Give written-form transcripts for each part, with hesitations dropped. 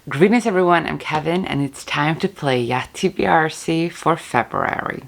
Greetings everyone, I'm Kevin and it's time to play YaTBRzy for February.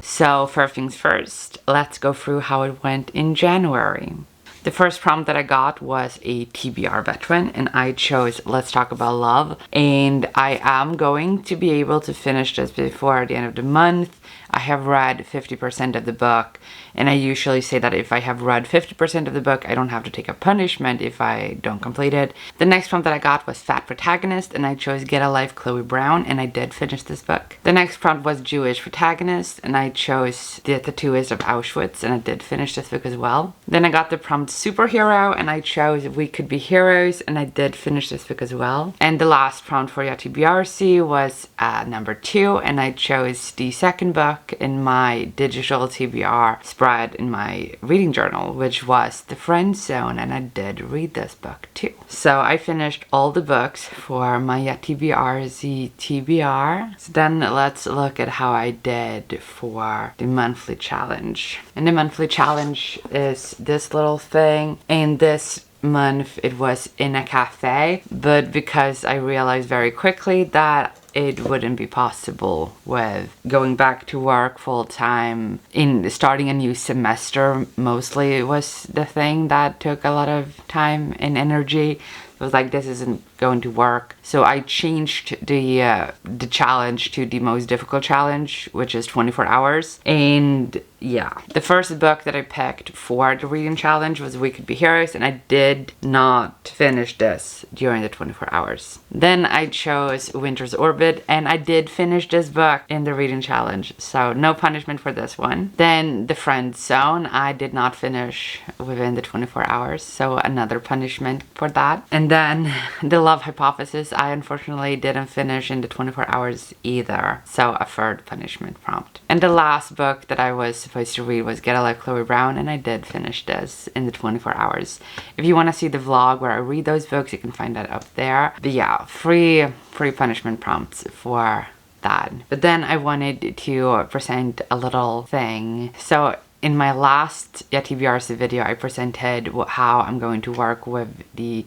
So first things first, let's go through how it went in January. The first prompt that I got was a TBR veteran and I chose Let's Talk About Love, and I am going to be able to finish this before the end of the month. I have read 50% of the book, and I usually say that if I have read 50% of the book, I don't have to take a punishment if I don't complete it. The next prompt that I got was Fat Protagonist, and I chose Get a Life Chloe Brown, and I did finish this book. The next prompt was Jewish Protagonist, and I chose The Tattooist of Auschwitz, and I did finish this book as well. Then I got the prompt Superhero, and I chose We Could Be Heroes, and I did finish this book as well. And the last prompt for YaTBRzy was number 2, and I chose the second book in my digital TBR spread in my reading journal, which was The Friend Zone, and I did read this book too. So I finished all the books for my YaTBRzy TBR. So then let's look at how I did for the monthly challenge. And the monthly challenge is this little thing, and this month it was in a cafe, but because I realized very quickly that it wouldn't be possible with going back to work full-time in starting a new semester. Mostly it was the thing that took a lot of time and energy. It was like, this isn't going to work. So I changed the challenge to the most difficult challenge, which is 24 hours. And yeah, the first book that I picked for the reading challenge was We Could Be Heroes, and I did not finish this during the 24 hours. Then I chose Winter's Orbit, and I did finish this book in the reading challenge, so no punishment for this one. Then The Friend Zone, I did not finish within the 24 hours, so another punishment for that. And then The Love Hypothesis, I unfortunately didn't finish in the 24 hours either, so a third punishment prompt. And the last book that I was supposed to read was Get a Life Chloe Brown, and I did finish this in the 24 hours. If you want to see the vlog where I read those books, you can find that up there. But yeah, free punishment prompts for that. But then I wanted to present a little thing. So in my last YaTBRzy video, I presented how I'm going to work with the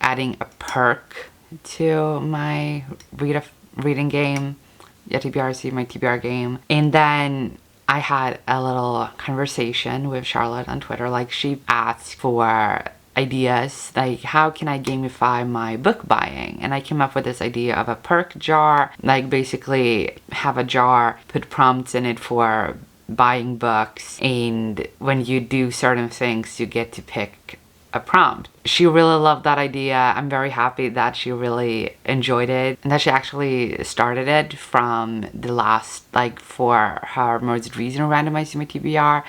adding a perk to my reading game, YaTBRzy, my TBR game. And then I had a little conversation with Charlotte on Twitter. She asked for ideas, how can I gamify my book buying? And I came up with this idea of a perk jar, basically have a jar, put prompts in it for buying books, and when you do certain things, you get to pick a prompt. She really loved that idea. I'm very happy that she really enjoyed it and that she actually started it from the last, for her most recent randomized my TBR.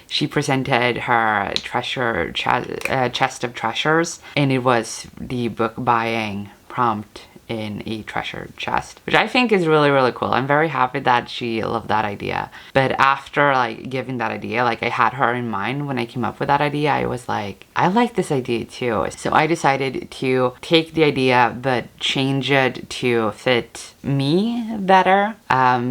She presented her treasure chest of treasures, and it was the book buying prompt in a treasure chest, which I think is really, really cool. I'm very happy that she loved that idea. But after giving that idea, I had her in mind when I came up with that idea. I was like, I like this idea too. So I decided to take the idea but change it to fit me better.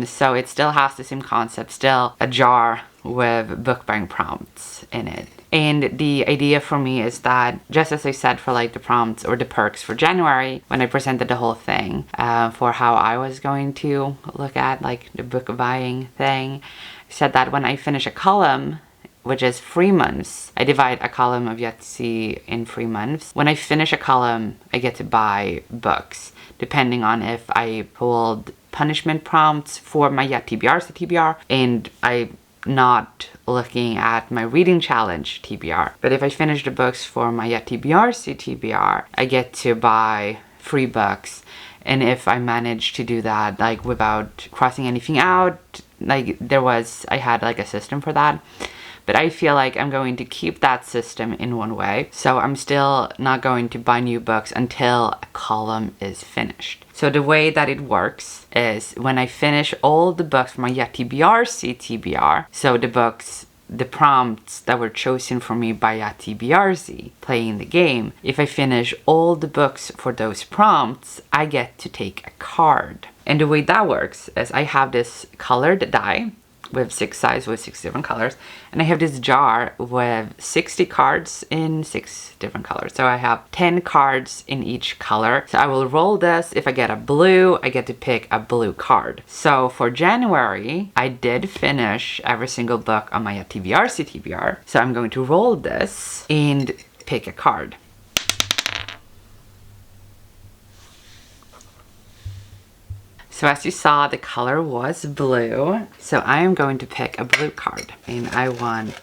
So it still has the same concept, still a jar with book buying prompts in it. And the idea for me is that, just as I said for the prompts or the perks for January, when I presented the whole thing for how I was going to look at the book buying thing, I said that when I finish a column, which is 3 months, I divide a column of Yahtzee in 3 months. When I finish a column, I get to buy books, depending on if I pulled punishment prompts for my YaTBRzy TBR, and I not looking at my reading challenge TBR. But if I finish the books for my YaTBRzy TBR, I get to buy 3 books. And if I manage to do that without crossing anything out, I had a system for that. But I feel like I'm going to keep that system in one way. So I'm still not going to buy new books until a column is finished. So the way that it works is when I finish all the books for my YaTBRzy TBR, so the prompts that were chosen for me by YaTBRzy playing the game, if I finish all the books for those prompts, I get to take a card. And the way that works is I have this colored die, with 6 sides with 6 different colors. And I have this jar with 60 cards in 6 different colors. So I have 10 cards in each color. So I will roll this. If I get a blue, I get to pick a blue card. So for January, I did finish every single book on my YaTBRzy TBR. So I'm going to roll this and pick a card. So as you saw, the color was blue. So I am going to pick a blue card. And I want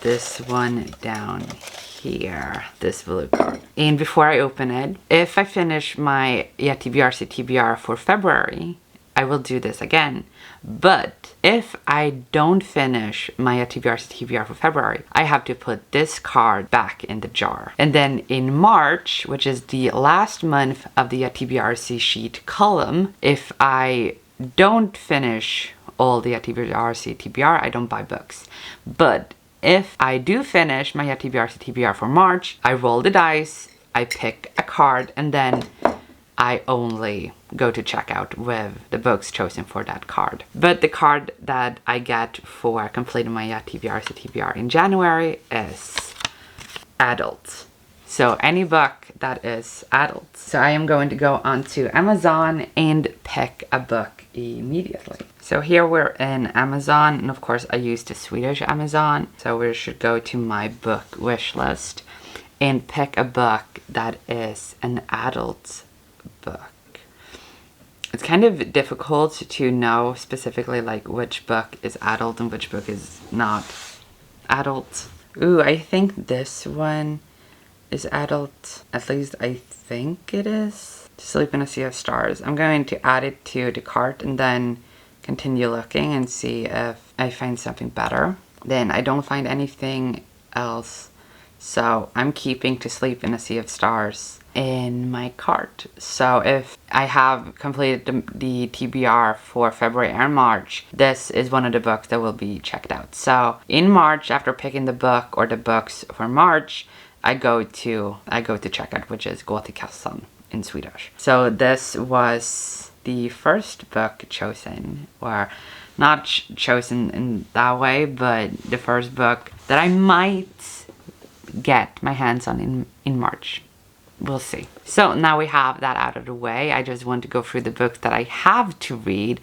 this one down here, this blue card. And before I open it, if I finish my YaTBRzy TBR for February, I will do this again. But if I don't finish my YaTBRzy TBR for February, I have to put this card back in the jar. And then in March, which is the last month of the YaTBRzy sheet column, if I don't finish all the YaTBRzy TBR, I don't buy books. But if I do finish my YaTBRzy TBR for March, I roll the dice, I pick a card, and then I only go to checkout with the books chosen for that card. But the card that I get for completing my YaTBRzy TBR in January is adult. So any book that is adult. So I am going to go onto Amazon and pick a book immediately. So here we're in Amazon, and of course I use the Swedish Amazon. So we should go to my book wish list and pick a book that is an adult book. It's kind of difficult to know specifically like which book is adult and which book is not adult. Ooh, I think this one is adult. At least I think it is. To Sleep in a Sea of Stars. I'm going to add it to the cart and then continue looking and see if I find something better. Then I don't find anything else. So I'm keeping To Sleep in a Sea of Stars in my cart. So if I have completed the TBR for February and March, this is one of the books that will be checked out. So in March, after picking the book or the books for March, I go to checkout, which is gå till kassan in Swedish. So this was the first book chosen, or not chosen in that way, but the first book that I might get my hands on in March. We'll see. So now we have that out of the way. I just want to go through the books that I have to read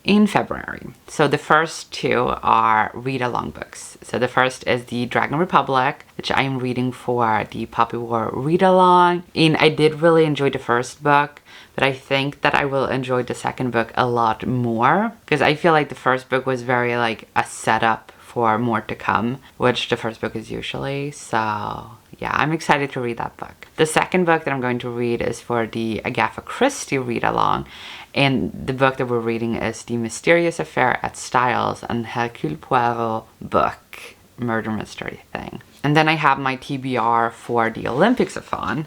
in February. So the first two are read-along books. So the first is the Dragon Republic, which I am reading for the Poppy War read-along. And I did really enjoy the first book, but I think that I will enjoy the second book a lot more, because I feel like the first book was very like a setup for more to come, which the first book is usually. So yeah, I'm excited to read that book. The second book that I'm going to read is for the Agatha Christie read-along, and the book that we're reading is The Mysterious Affair at Styles, and Hercule Poirot book, murder mystery thing. And then I have my TBR for the Olympics-a-thon.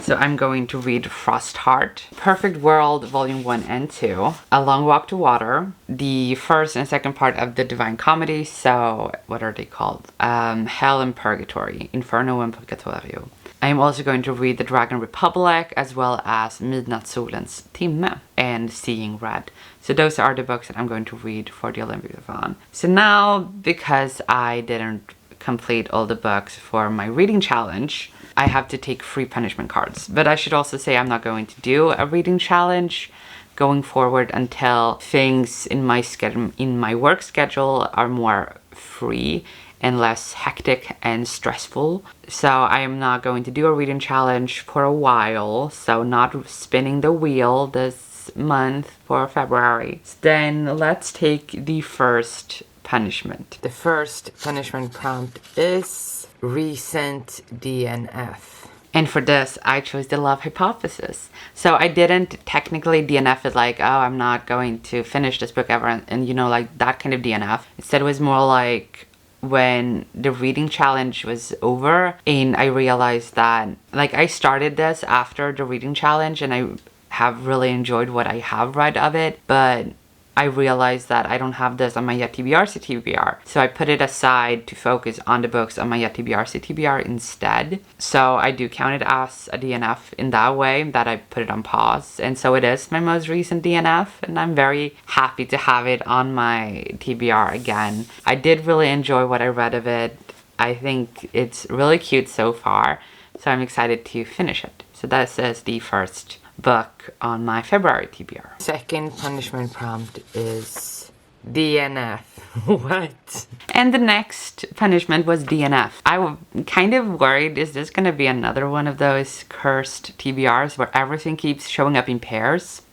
So I'm going to read Frostheart, Perfect World Volume 1 and 2, A Long Walk to Water, the first and second part of the Divine Comedy. So what are they called? Hell and Purgatory, Inferno and Purgatorio. I am also going to read The Dragon Republic, as well as Midnattssolens timme and Seeing Red. So those are the books that I'm going to read for the Olympics-a-thon. So now, because I didn't complete all the books for my reading challenge, I have to take 3 punishment cards. But I should also say I'm not going to do a reading challenge going forward until things in my schedule, in my work schedule, are more free and less hectic and stressful. So I am not going to do a reading challenge for a while, so not spinning the wheel this month for February. Then let's take the first punishment. The first punishment prompt is recent DNF. And for this, I chose the love hypothesis. So I didn't technically DNF it like, oh, I'm not going to finish this book ever, and you know, like that kind of DNF. Instead, it was more like when the reading challenge was over and I realized that, like, I started this after the reading challenge and I have really enjoyed what I have read of it, but I realized that I don't have this on my YaTBRzy TBR. So I put it aside to focus on the books on my YaTBRzy TBR instead. So I do count it as a DNF in that way, that I put it on pause. And so it is my most recent DNF, and I'm very happy to have it on my TBR again. I did really enjoy what I read of it. I think it's really cute so far, so I'm excited to finish it. So this is the first book on my February TBR. Second punishment prompt is DNF. What? And the next punishment was DNF. I'm kind of worried, is this gonna be another one of those cursed TBRs where everything keeps showing up in pairs?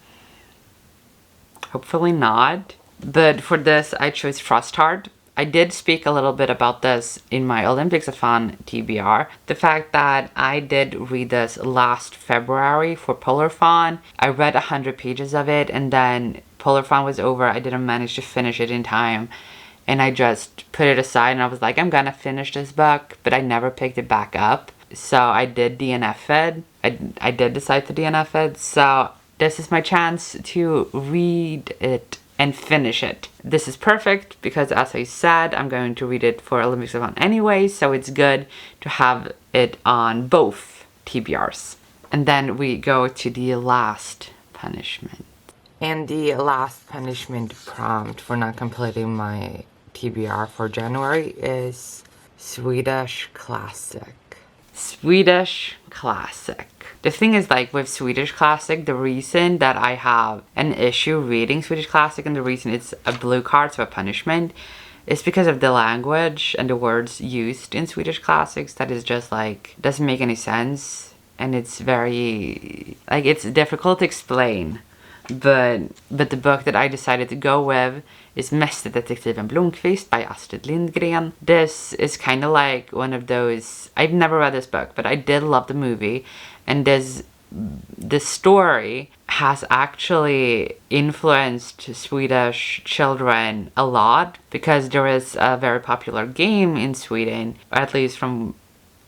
Hopefully not. But for this, I chose Frostheart. I did speak a little bit about this in my Olympics-a-thon TBR. The fact that I did read this last February for Polar-thon. I read 100 pages of it, and then Polar-thon was over. I didn't manage to finish it in time, and I just put it aside, and I was like, I'm gonna finish this book, but I never picked it back up. So I did DNF it. I did decide to DNF it, so this is my chance to read it and finish it. This is perfect because, as I said, I'm going to read it for Olympics-a-thon anyway, so it's good to have it on both TBRs. And then we go to the last punishment. And the last punishment prompt for not completing my TBR for January is Swedish Classic. Swedish Classic. The thing is, like, with Swedish Classic, the reason that I have an issue reading Swedish Classic and the reason it's a blue card, so a punishment, is because of the language and the words used in Swedish Classics that is just, like, doesn't make any sense. And it's very, like, it's difficult to explain. But the book that I decided to go with is Mästerdetektiven Blomkvist by Astrid Lindgren. This is kind of like one of those, I've never read this book, but I did love the movie. And the story has actually influenced Swedish children a lot, because there is a very popular game in Sweden, or at least from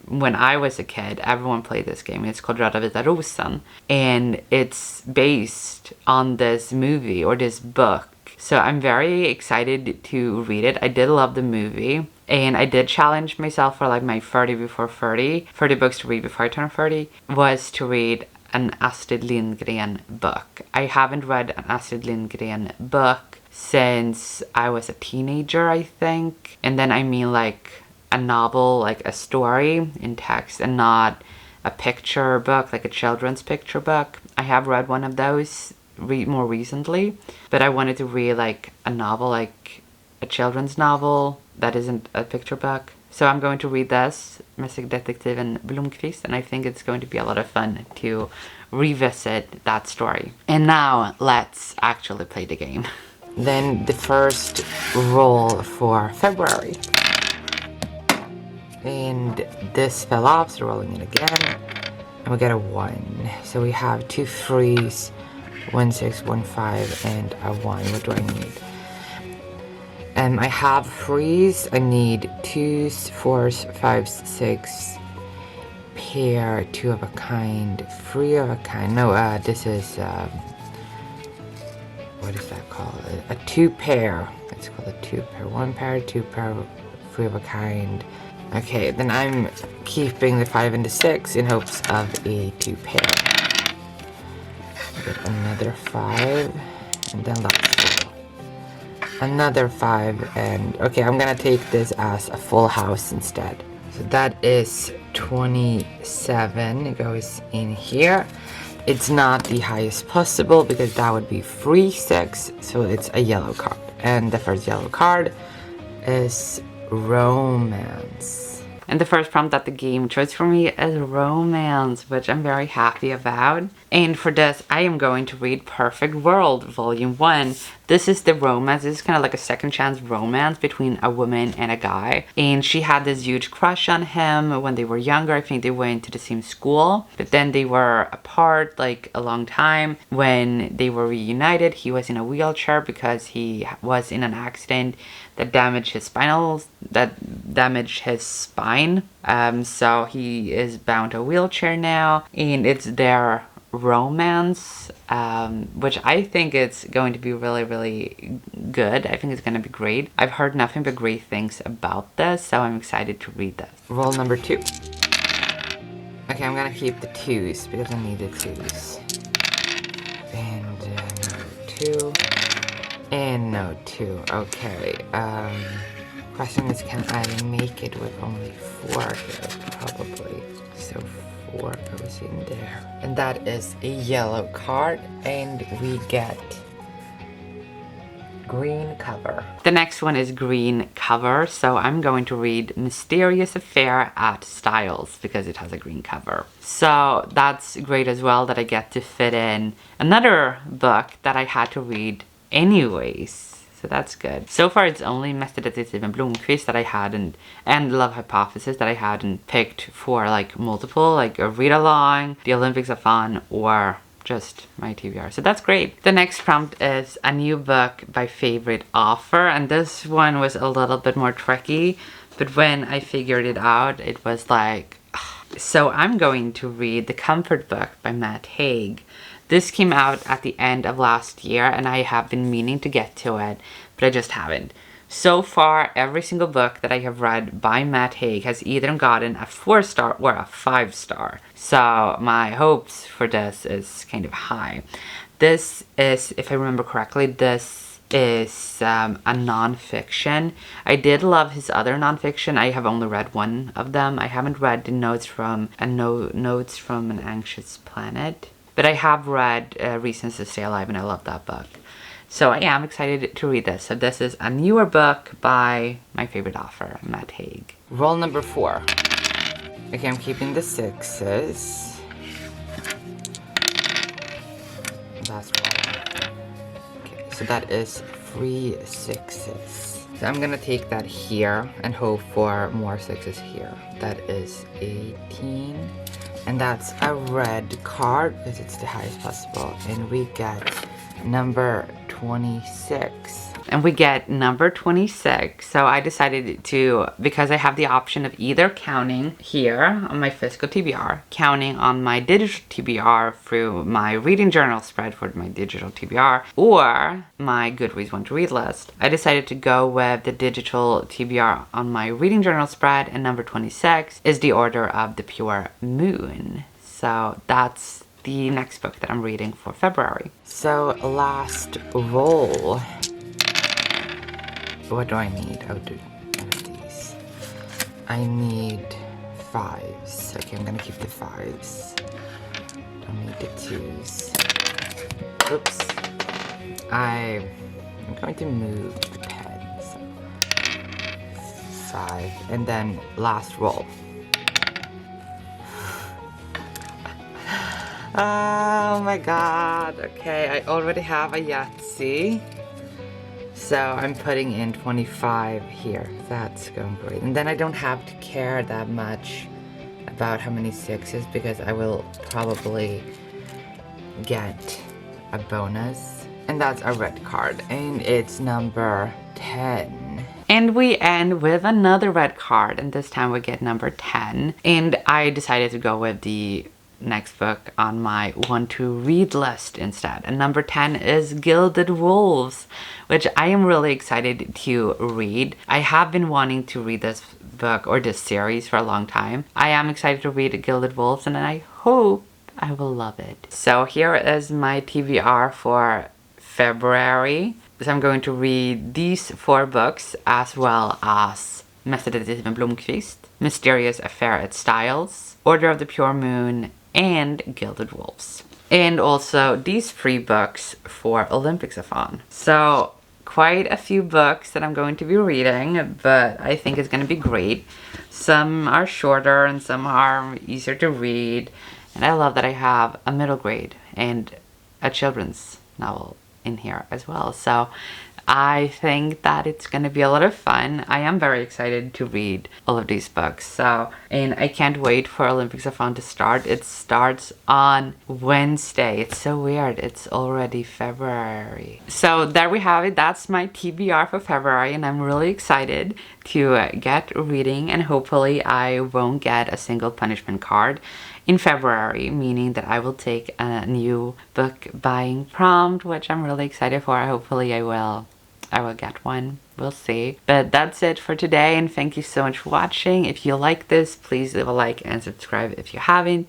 when I was a kid, everyone played this game. It's called Röda Vita Rosen, and it's based on this movie or this book. So I'm very excited to read it. I did love the movie, and I did challenge myself for like my 30 before 30 books to read before I turn 30, was to read an Astrid Lindgren book. I haven't read an Astrid Lindgren book since I was a teenager, I think. And then I mean like a novel, like a story in text, and not a picture book, like a children's picture book. I have read one of those more recently, but I wanted to read like a novel, like a children's novel that isn't a picture book. So I'm going to read this, Mästerdetektiven Blomkvist, and I think it's going to be a lot of fun to revisit that story. And now let's actually play the game. Then the first roll for February. And this fell off, so rolling it again. And we get a 1. So we have 2 3s, 1 6, 1 5, and a 1. What do I need? I have 3s. I need 2s, 4s, 5s, 6. Pair, 2 of a kind, 3 of a kind. No, this is, what is that called? A 2 pair. It's called a 2 pair. 1 pair, 2 pair, 3 of a kind. Okay, then I'm keeping the 5 and the 6 in hopes of a 2 pair. Get another 5, and then let's roll. Another 5, and okay, I'm gonna take this as a full house instead. So that is 27. It goes in here. It's not the highest possible because that would be 3 6, so it's a yellow card. And the first yellow card is romance. And the first prompt that the game chose for me is romance, which I'm very happy about. And for this, I am going to read Perfect World, Volume 1. This is the romance. This is kind of like a second chance romance between a woman and a guy. And she had this huge crush on him when they were younger. I think they went to the same school. But then they were apart like a long time. When they were reunited, he was in a wheelchair because he was in an accident that damaged his spine. So he is bound to a wheelchair now, and it's their romance, which I think it's going to be really, really good. I think it's going to be great. I've heard nothing but great things about this, so I'm excited to read this. Roll number 2. Okay, I'm gonna keep the 2s because I need the 2s. And no 2. And no 2. Okay. Question is, can I make it with only 4 here? Probably. So 4 goes in there. And that is a yellow card, and we get green cover. The next one is green cover, so I'm going to read Mysterious Affair at Styles because it has a green cover. So that's great as well that I get to fit in another book that I had to read anyways. So that's good. So far it's only Mästerdetektiven Blomqvist that I hadn't, and Love Hypothesis that I hadn't picked for like multiple, like a read along, the Olympics of Fun, or just my TBR. So that's great. The next prompt is a new book by favorite author, and this one was a little bit more tricky, but when I figured it out, it was like, ugh. So I'm going to read The Comfort Book by Matt Haig. This came out at the end of last year, and I have been meaning to get to it, but I just haven't. So far, every single book that I have read by Matt Haig has either gotten a 4-star or a 5-star. So my hopes for this is kind of high. This is, if I remember correctly, this is a non-fiction. I did love his other non-fiction. I have only read one of them. I haven't read the Notes from an Anxious Planet. But I have read Reasons to Stay Alive, and I love that book. So I am excited to read this. So this is a newer book by my favorite author, Matt Haig. Roll number 4. Okay, I'm keeping the 6s. That's one. Okay, so that is 3 6s. So I'm gonna take that here and hope for more 6s here. That is 18. And that's a red card because it's the highest possible. And we get number 26. And we get number 26. So I decided to, because I have the option of either counting here on my physical TBR, counting on my digital TBR through my reading journal spread for my digital TBR, or my Goodreads Want to Read list. I decided to go with the digital TBR on my reading journal spread, and number 26 is The Order of the Pure Moon. So that's the next book that I'm reading for February. So last roll. What do I need? Oh, do one of these. I need 5s. Okay, I'm gonna keep the 5s. Don't need the 2s. Oops. I'm going to move the pen. So 5. And then last roll. Oh my god. Okay, I already have a Yahtzee. So I'm putting in 25 here. That's going great. And then I don't have to care that much about how many 6s because I will probably get a bonus. And that's a red card. And it's number 10. And we end with another red card. And this time we get number 10. And I decided to go with the next book on my want to read list instead, and number 10 is Gilded Wolves, which I am really excited to read. I have been wanting to read this book or this series for a long time. I am excited to read Gilded Wolves, and I hope I will love it. So here is my TBR for February. So I'm going to read these 4 books as well as Mästerdetektiven Blomqvist, Mysterious Affair at Styles, Order of the Pure Moon, and Gilded Wolves. And also these 3 books for Olympics of Fun. So quite a few books that I'm going to be reading, but I think it's going to be great. Some are shorter and some are easier to read. And I love that I have a middle grade and a children's novel in here as well. So I think that it's going to be a lot of fun. I am very excited to read all of these books. So, and I can't wait for Olympics of Fun to start. It starts on Wednesday. It's so weird. It's already February. So there we have it. That's my TBR for February, and I'm really excited to get reading, and hopefully I won't get a single punishment card in February, meaning that I will take a new book buying prompt, which I'm really excited for. Hopefully I will get one. We'll see. But that's it for today, and thank you so much for watching. If you like this, please leave a like and subscribe if you haven't.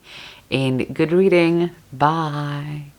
And good reading. Bye.